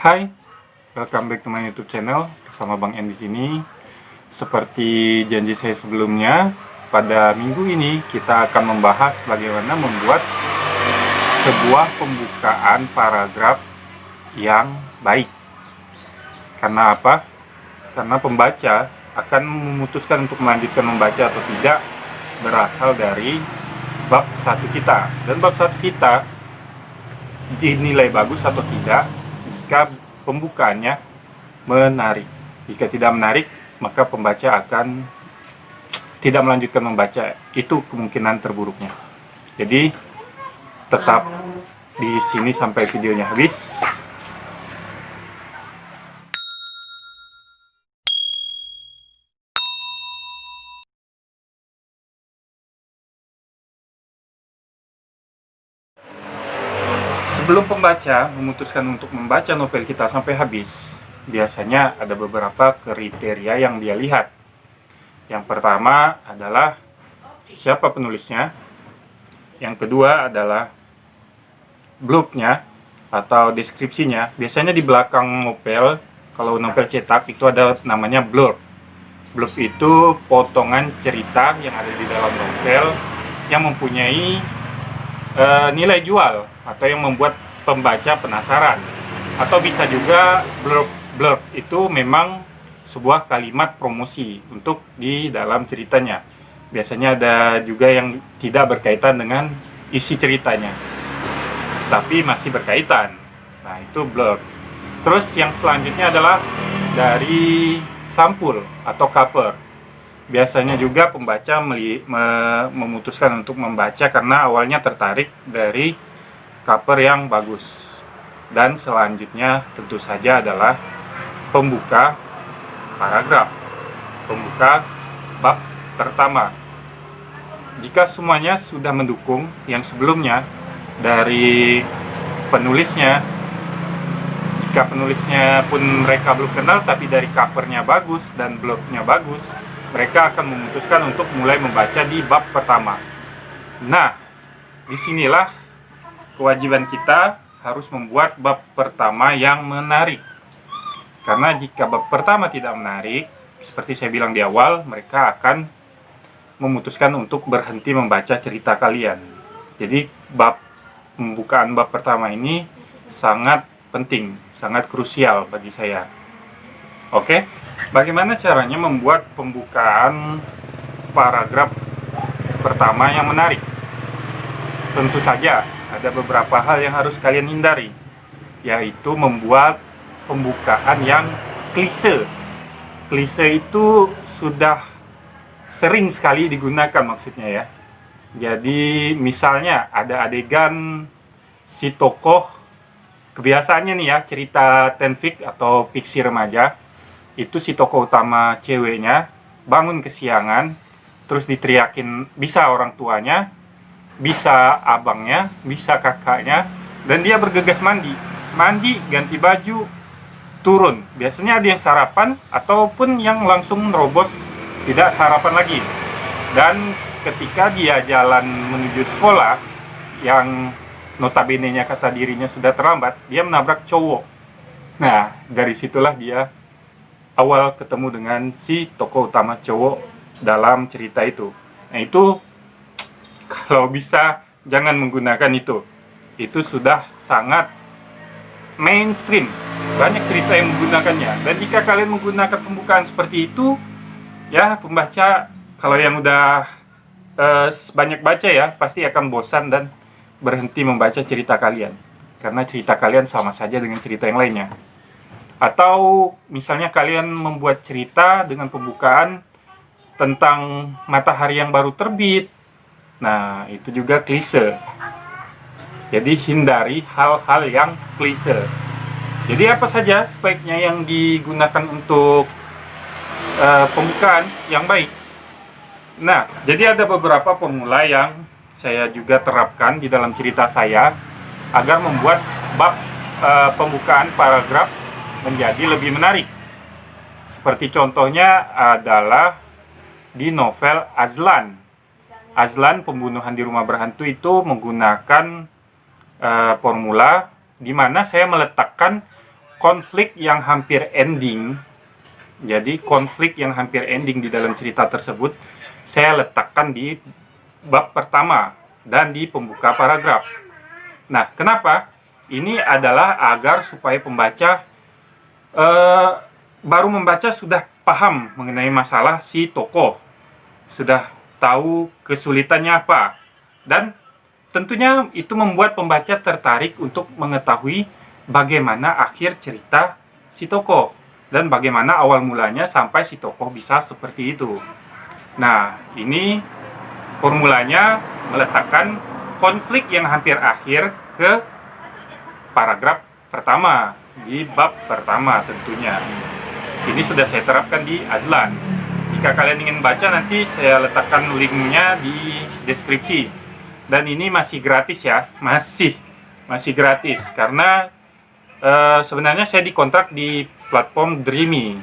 Hai, welcome back to my YouTube channel bersama Bang N di sini. Seperti janji saya sebelumnya, pada minggu ini kita akan membahas bagaimana membuat sebuah pembukaan paragraf yang baik. Karena apa? Karena pembaca akan memutuskan untuk melanjutkan membaca atau tidak berasal dari bab 1 kita. Dan bab 1 kita dinilai bagus atau tidak jika pembukaannya menarik. Jika tidak menarik, maka pembaca akan tidak melanjutkan membaca. Itu kemungkinan terburuknya. Jadi tetap di sini sampai videonya habis. Sebelum pembaca memutuskan untuk membaca novel kita sampai habis, biasanya ada beberapa kriteria yang dia lihat. Yang pertama adalah siapa penulisnya. Yang kedua adalah blurb-nya atau deskripsinya. Biasanya di belakang novel, kalau novel cetak itu ada namanya blurb. Blurb itu potongan cerita yang ada di dalam novel yang mempunyai nilai jual atau yang membuat pembaca penasaran. Atau bisa juga blurb itu memang sebuah kalimat promosi untuk di dalam ceritanya. Biasanya ada juga yang tidak berkaitan dengan isi ceritanya, tapi masih berkaitan. Nah, itu blurb. Terus yang selanjutnya adalah dari sampul atau cover. Biasanya juga pembaca memutuskan untuk membaca karena awalnya tertarik dari cover yang bagus. Dan selanjutnya tentu saja adalah pembuka paragraf, pembuka bab pertama. Jika semuanya sudah mendukung yang sebelumnya dari penulisnya, jika penulisnya pun mereka belum kenal tapi dari covernya bagus dan blognya bagus, mereka akan memutuskan untuk mulai membaca di bab pertama. Nah, disinilah kewajiban kita harus membuat bab pertama yang menarik. Karena jika bab pertama tidak menarik, seperti saya bilang di awal, mereka akan memutuskan untuk berhenti membaca cerita kalian. Jadi pembukaan bab pertama ini sangat penting, sangat krusial bagi saya. Oke? Bagaimana caranya membuat pembukaan paragraf pertama yang menarik? Tentu saja ada beberapa hal yang harus kalian hindari, yaitu membuat pembukaan yang klise. Klise itu sudah sering sekali digunakan maksudnya ya. Jadi misalnya ada adegan si tokoh, kebiasaannya nih ya, cerita fanfic atau fiksi remaja, itu si tokoh utama ceweknya bangun kesiangan, terus diteriakin bisa orang tuanya, bisa abangnya, bisa kakaknya, dan dia bergegas mandi, ganti baju, turun. Biasanya ada yang sarapan ataupun yang langsung nerobos tidak sarapan lagi. Dan ketika dia jalan menuju sekolah yang notabene-nya kata dirinya sudah terlambat, dia menabrak cowok. Nah, dari situlah dia awal ketemu dengan si tokoh utama cowok dalam cerita itu. Nah, itu kalau bisa jangan menggunakan itu. Itu sudah sangat mainstream. Banyak cerita yang menggunakannya. Dan jika kalian menggunakan pembukaan seperti itu, ya pembaca kalau yang udah banyak baca ya, pasti akan bosan dan berhenti membaca cerita kalian. Karena cerita kalian sama saja dengan cerita yang lainnya. Atau misalnya kalian membuat cerita dengan pembukaan tentang matahari yang baru terbit. Nah, itu juga klise. Jadi hindari hal-hal yang klise. Jadi apa saja sebaiknya yang digunakan untuk pembukaan yang baik. Nah, jadi ada beberapa formula yang saya juga terapkan di dalam cerita saya agar membuat bab pembukaan paragraf menjadi lebih menarik. Seperti contohnya adalah di novel Azlan. Azlan, pembunuhan di rumah berhantu, itu menggunakan formula di mana saya meletakkan konflik yang hampir ending. Jadi konflik yang hampir ending di dalam cerita tersebut saya letakkan di bab pertama dan di pembuka paragraf. Nah, kenapa? Ini adalah agar supaya pembaca baru membaca sudah paham mengenai masalah si tokoh, sudah tahu kesulitannya apa, dan tentunya itu membuat pembaca tertarik untuk mengetahui bagaimana akhir cerita si tokoh dan bagaimana awal mulanya sampai si tokoh bisa seperti itu. Nah, ini formulanya meletakkan konflik yang hampir akhir ke paragraf pertama di bab pertama tentunya. Ini sudah saya terapkan di Azlan. Jika kalian ingin baca, nanti saya letakkan linknya di deskripsi. Dan ini masih gratis ya, masih gratis karena sebenarnya saya dikontrak di platform Dreamy.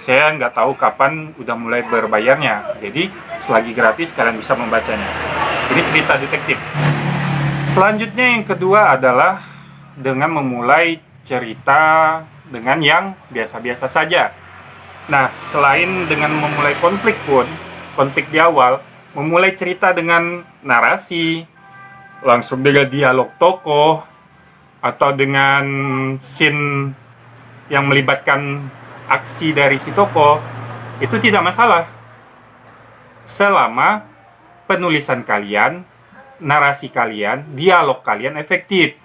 Saya nggak tahu kapan udah mulai berbayarnya, jadi selagi gratis kalian bisa membacanya. Ini cerita detektif. Selanjutnya yang kedua adalah dengan memulai cerita dengan yang biasa-biasa saja. Nah, selain dengan memulai konflik pun, konflik di awal, memulai cerita dengan narasi, langsung dengan dialog tokoh, atau dengan scene yang melibatkan aksi dari si tokoh, itu tidak masalah. Selama penulisan kalian, narasi kalian, dialog kalian efektif.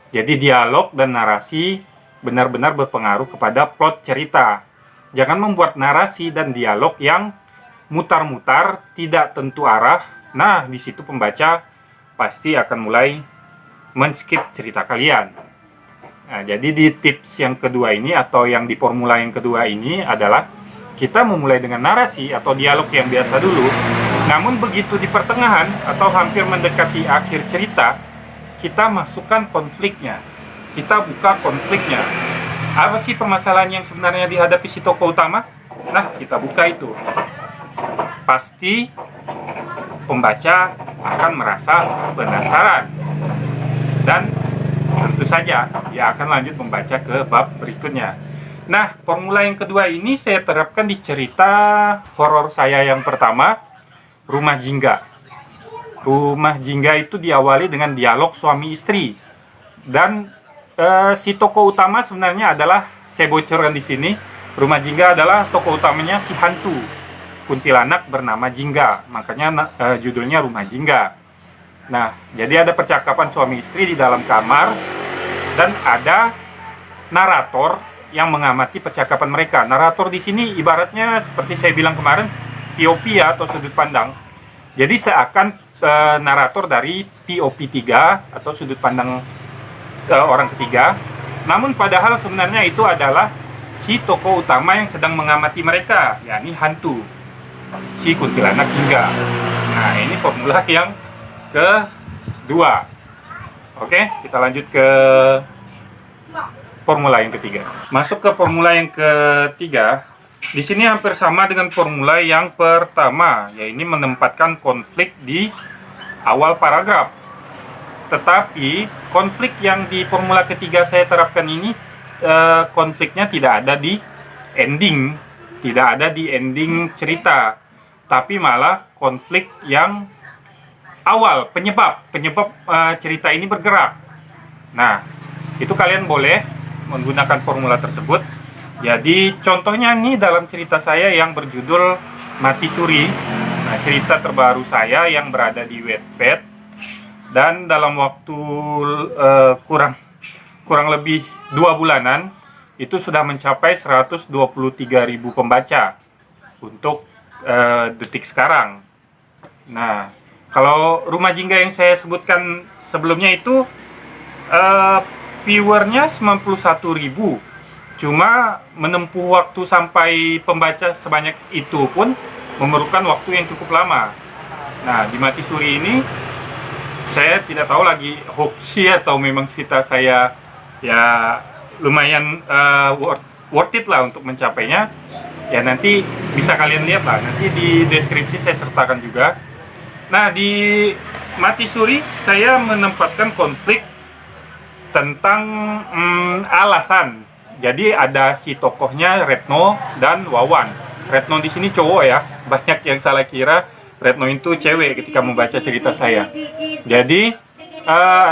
Jadi dialog dan narasi benar-benar berpengaruh kepada plot cerita. Jangan membuat narasi dan dialog yang mutar-mutar, tidak tentu arah. Nah, di situ pembaca pasti akan mulai men-skip cerita kalian. Nah, jadi di tips yang kedua ini atau yang di formula yang kedua ini adalah kita memulai dengan narasi atau dialog yang biasa dulu. Namun begitu di pertengahan atau hampir mendekati akhir cerita, kita masukkan konfliknya. Kita buka konfliknya. Apa sih permasalahan yang sebenarnya dihadapi si tokoh utama? Nah, kita buka itu. Pasti pembaca akan merasa penasaran. Dan tentu saja dia akan lanjut membaca ke bab berikutnya. Nah, formula yang kedua ini saya terapkan di cerita horor saya yang pertama, Rumah Jingga. Rumah Jingga itu diawali dengan dialog suami istri. Dan si tokoh utama sebenarnya adalah, saya bocorkan di sini, Rumah Jingga adalah tokoh utamanya si hantu kuntilanak bernama Jingga. Makanya judulnya Rumah Jingga. Nah, jadi ada percakapan suami istri di dalam kamar dan ada narator yang mengamati percakapan mereka. Narator di sini ibaratnya seperti saya bilang kemarin, POV ya, atau sudut pandang. Jadi seakan narator dari POV 3 atau sudut pandang orang ketiga. Namun padahal sebenarnya itu adalah si tokoh utama yang sedang mengamati mereka, yakni hantu, si kuntilanak Jingga. Nah, ini formula yang kedua. Oke, kita lanjut ke formula yang ketiga. Masuk ke formula yang ketiga. Di sini hampir sama dengan formula yang pertama, yaitu menempatkan konflik di awal paragraf. Tetapi konflik yang di formula ketiga saya terapkan ini, konfliknya tidak ada di ending, tidak ada di ending cerita, tapi malah konflik yang awal, penyebab cerita ini bergerak. Nah, itu kalian boleh menggunakan formula tersebut. Jadi contohnya nih dalam cerita saya yang berjudul Mati Suri. Nah, cerita terbaru saya yang berada di Wattpad dan dalam waktu kurang lebih 2 bulanan itu sudah mencapai 123.000 pembaca untuk detik sekarang. Nah, kalau Rumah Jingga yang saya sebutkan sebelumnya itu viewernya 91.000. Cuma menempuh waktu sampai pembaca sebanyak itu pun memerlukan waktu yang cukup lama. Nah, di Mati Suri ini saya tidak tahu lagi hoax atau memang cerita saya ya lumayan worth it lah untuk mencapainya. Ya nanti bisa kalian lihat lah, nanti di deskripsi saya sertakan juga. Nah, di Mati Suri saya menempatkan konflik tentang alasan. Jadi ada si tokohnya Retno dan Wawan. Retno di sini cowok ya, banyak yang salah kira Retno itu cewek ketika membaca cerita saya. Jadi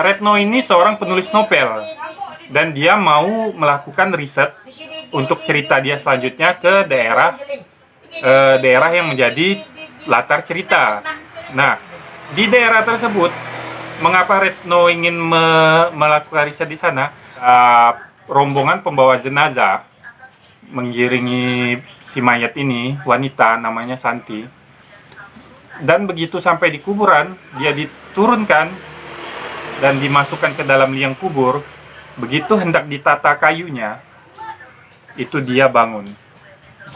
Retno ini seorang penulis novel dan dia mau melakukan riset untuk cerita dia selanjutnya ke daerah yang menjadi latar cerita. Nah, di daerah tersebut, mengapa Retno ingin melakukan riset di sana? Rombongan pembawa jenazah mengiringi si mayat ini, wanita namanya Santi. Dan begitu sampai di kuburan, dia diturunkan dan dimasukkan ke dalam liang kubur. Begitu hendak ditata kayunya, itu dia bangun.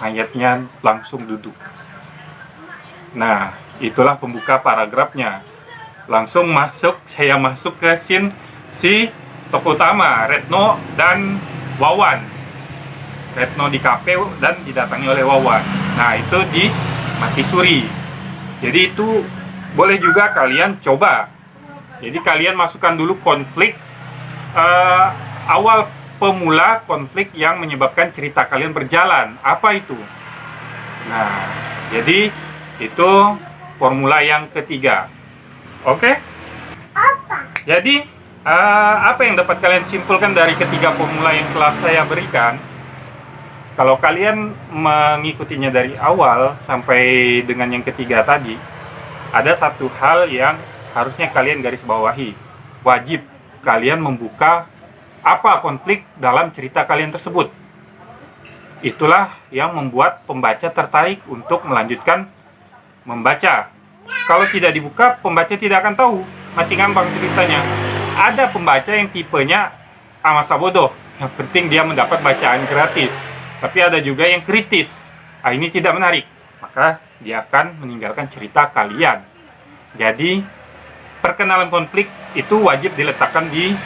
Mayatnya langsung duduk. Nah, itulah pembuka paragrafnya. Langsung saya masuk ke scene si tokoh utama, Retno dan Wawan. Retno di kafe dan didatangi oleh Wawan. Nah, itu di Mati Suri. Jadi itu boleh juga kalian coba. Jadi kalian masukkan dulu konflik awal pemula konflik yang menyebabkan cerita kalian berjalan. Apa itu? Nah, jadi itu formula yang ketiga. Oke? Jadi apa yang dapat kalian simpulkan dari ketiga formula yang telah saya berikan? Kalau kalian mengikutinya dari awal sampai dengan yang ketiga tadi, ada satu hal yang harusnya kalian garis bawahi. Wajib kalian membuka apa konflik dalam cerita kalian tersebut. Itulah yang membuat pembaca tertarik untuk melanjutkan membaca. Kalau tidak dibuka, pembaca tidak akan tahu. Masih gampang ceritanya. Ada pembaca yang tipenya masa bodoh, yang penting dia mendapat bacaan gratis. Tapi ada juga yang kritis, ini tidak menarik, maka dia akan meninggalkan cerita kalian. Jadi perkenalan konflik itu wajib diletakkan di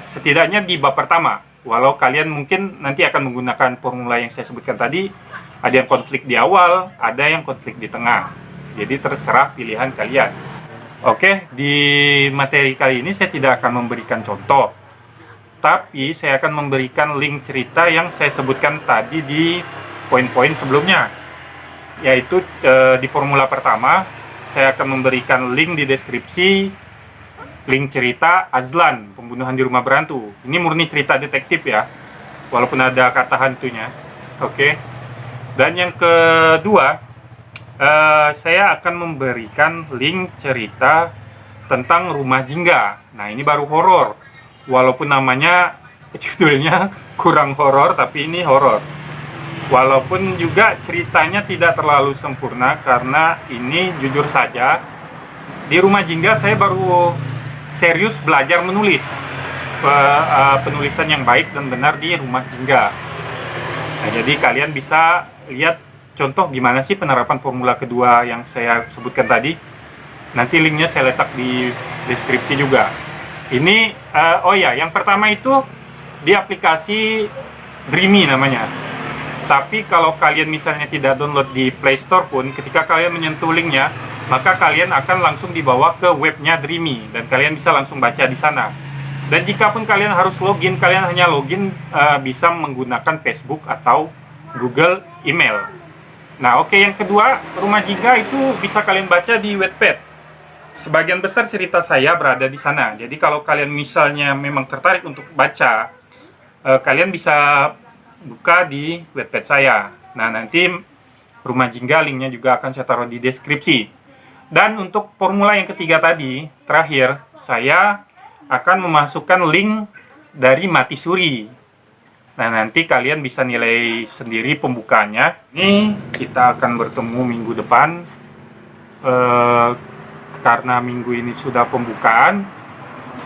setidaknya di bab pertama. Walau kalian mungkin nanti akan menggunakan formula yang saya sebutkan tadi, ada yang konflik di awal, ada yang konflik di tengah. Jadi terserah pilihan kalian. Oke, di materi kali ini saya tidak akan memberikan contoh, tapi saya akan memberikan link cerita yang saya sebutkan tadi di poin-poin sebelumnya, yaitu di formula pertama saya akan memberikan link di deskripsi, link cerita Azlan, pembunuhan di rumah berhantu. Ini murni cerita detektif ya, walaupun ada kata hantunya. Oke, dan yang kedua, saya akan memberikan link cerita tentang Rumah Jingga. Nah, ini baru horor. Walaupun namanya, judulnya kurang horor, tapi ini horor. Walaupun juga ceritanya tidak terlalu sempurna, karena ini jujur saja, di Rumah Jingga saya baru serius belajar menulis. Penulisan yang baik dan benar di Rumah Jingga. Nah, jadi kalian bisa lihat contoh gimana sih penerapan formula kedua yang saya sebutkan tadi. Nanti linknya saya letak di deskripsi juga. Ini, oh ya, yang pertama itu di aplikasi Dreamy namanya. Tapi kalau kalian misalnya tidak download di Play Store pun, ketika kalian menyentuh linknya, maka kalian akan langsung dibawa ke webnya Dreamy dan kalian bisa langsung baca di sana. Dan jika pun kalian harus login, kalian hanya login bisa menggunakan Facebook atau Google email. Nah, oke, yang kedua, Rumah Jingga itu bisa kalian baca di Wattpad. Sebagian besar cerita saya berada di sana. Jadi kalau kalian misalnya memang tertarik untuk baca, kalian bisa buka di Wattpad saya. Nah, nanti Rumah Jingga linknya juga akan saya taruh di deskripsi. Dan untuk formula yang ketiga tadi, terakhir, saya akan memasukkan link dari Mati Suri. Nah, nanti kalian bisa nilai sendiri pembukaannya. Ini kita akan bertemu minggu depan. Karena minggu ini sudah pembukaan,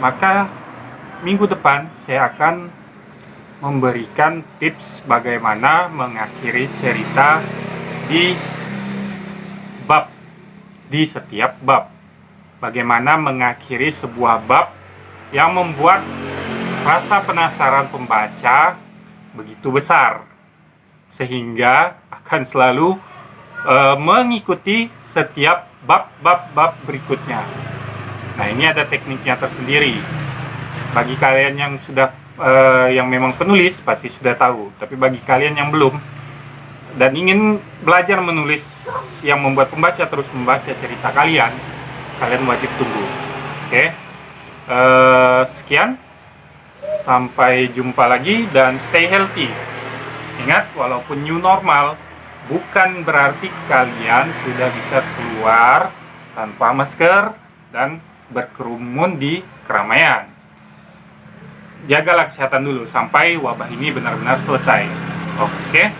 maka minggu depan saya akan memberikan tips bagaimana mengakhiri cerita di setiap bab. Bagaimana mengakhiri sebuah bab yang membuat rasa penasaran pembaca begitu besar, sehingga akan selalu mengikuti setiap bab berikutnya. Nah, ini ada tekniknya tersendiri. Bagi kalian yang sudah yang memang penulis pasti sudah tahu, tapi bagi kalian yang belum dan ingin belajar menulis yang membuat pembaca terus membaca cerita kalian, kalian wajib tunggu. Oke. Sekian, sampai jumpa lagi dan stay healthy. Ingat, walaupun new normal bukan berarti kalian sudah bisa keluar tanpa masker dan berkerumun di keramaian. Jagalah kesehatan dulu sampai wabah ini benar-benar selesai. Oke.